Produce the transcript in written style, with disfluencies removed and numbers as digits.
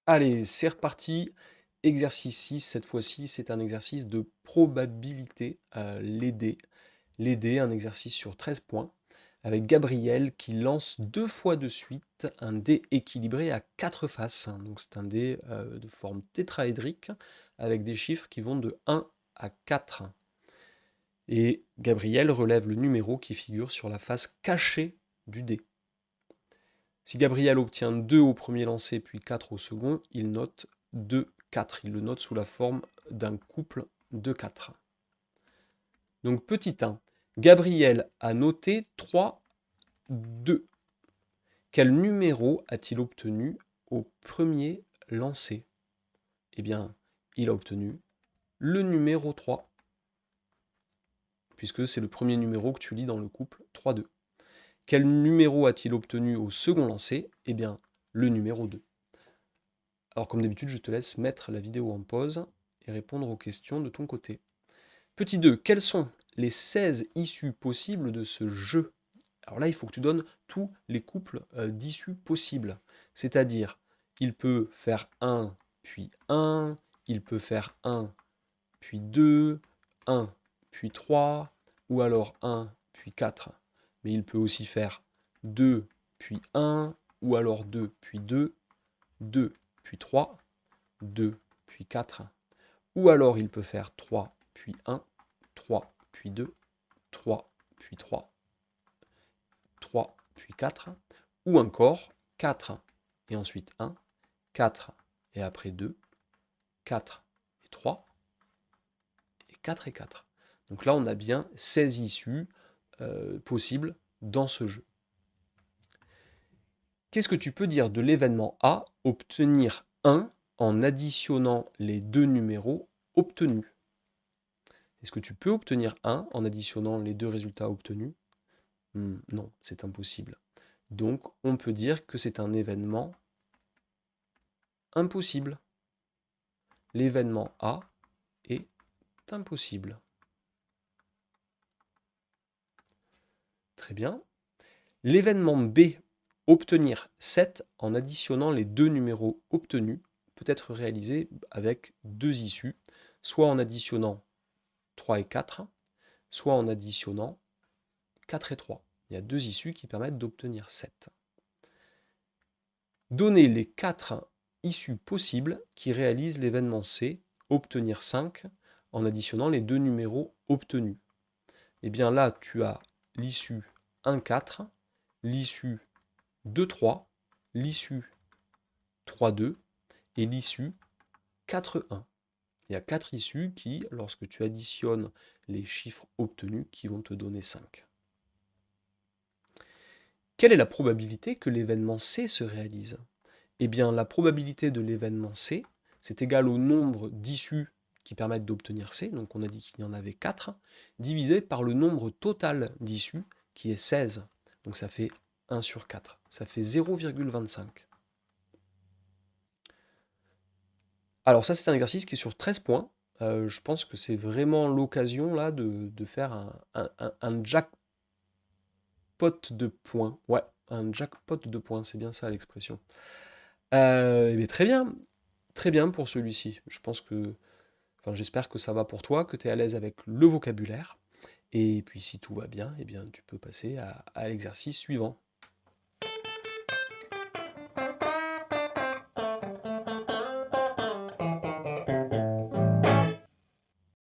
Allez, c'est reparti. Exercice 6, cette fois-ci, c'est un exercice de probabilité, les dés. Les dés, un exercice sur 13 points, avec Gabriel qui lance 2 fois de suite un dé équilibré à 4 faces. Donc c'est un dé de forme tétraédrique, avec des chiffres qui vont de 1 à 4. Et Gabriel relève le numéro qui figure sur la face cachée du dé. Si Gabriel obtient 2 au premier lancer puis 4 au second, il note 2, 4. Il le note sous la forme d'un couple de 4. Donc petit 1, Gabriel a noté 3, 2. Quel numéro a-t-il obtenu au premier lancer? Eh bien, il a obtenu le numéro 3, puisque c'est le premier numéro que tu lis dans le couple 3, 2. Quel numéro a-t-il obtenu au second lancer? Eh bien, le numéro 2. Alors comme d'habitude, je te laisse mettre la vidéo en pause et répondre aux questions de ton côté. Petit 2, quelles sont les 16 issues possibles de ce jeu? Alors là, il faut que tu donnes tous les couples d'issues possibles. C'est-à-dire, il peut faire 1, puis 1, il peut faire 1, puis 2, 1, puis 3, ou alors 1, puis 4. Mais il peut aussi faire 2, puis 1, ou alors 2, puis 2, 2, puis 3, 2, puis 4. Ou alors il peut faire 3, puis 1, 3, puis 2, 3, puis 3, 3, puis 4. Ou encore 4 et ensuite 1, 4 et après 2, 4 et 3, et 4 et 4. Donc là, on a bien 16 issues possibles dans ce jeu. Qu'est-ce que tu peux dire de l'événement A, obtenir 1 en additionnant les deux numéros obtenus? Est-ce que tu peux obtenir 1 en additionnant les deux résultats obtenus? Non, c'est impossible. Donc, on peut dire que c'est un événement impossible. L'événement A est impossible. Très bien. L'événement B, obtenir 7 en additionnant les deux numéros obtenus, peut être réalisé avec deux issues, soit en additionnant 3 et 4, soit en additionnant 4 et 3. Il y a deux issues qui permettent d'obtenir 7. Donner les 4 issues possibles qui réalisent l'événement C, obtenir 5 en additionnant les deux numéros obtenus. Et bien là, tu as l'issue 1, 4, l'issue 2, 3, l'issue 3, 2 et l'issue 4, 1. Il y a 4 issues qui, lorsque tu additionnes les chiffres obtenus, qui vont te donner 5. Quelle est la probabilité que l'événement C se réalise? Eh bien, la probabilité de l'événement C, c'est égal au nombre d'issues qui permettent d'obtenir C, donc on a dit qu'il y en avait 4, divisé par le nombre total d'issues, qui est 16. Donc ça fait 1 sur 4. Ça fait 0,25. Alors ça, c'est un exercice qui est sur 13 points. Je pense que c'est vraiment l'occasion là de faire un jackpot de points. Ouais, un jackpot de points, c'est bien ça l'expression. Mais très bien pour celui-ci. Je pense que, enfin, j'espère que ça va pour toi, que tu es à l'aise avec le vocabulaire. Et puis si tout va bien, eh bien, tu peux passer à l'exercice suivant.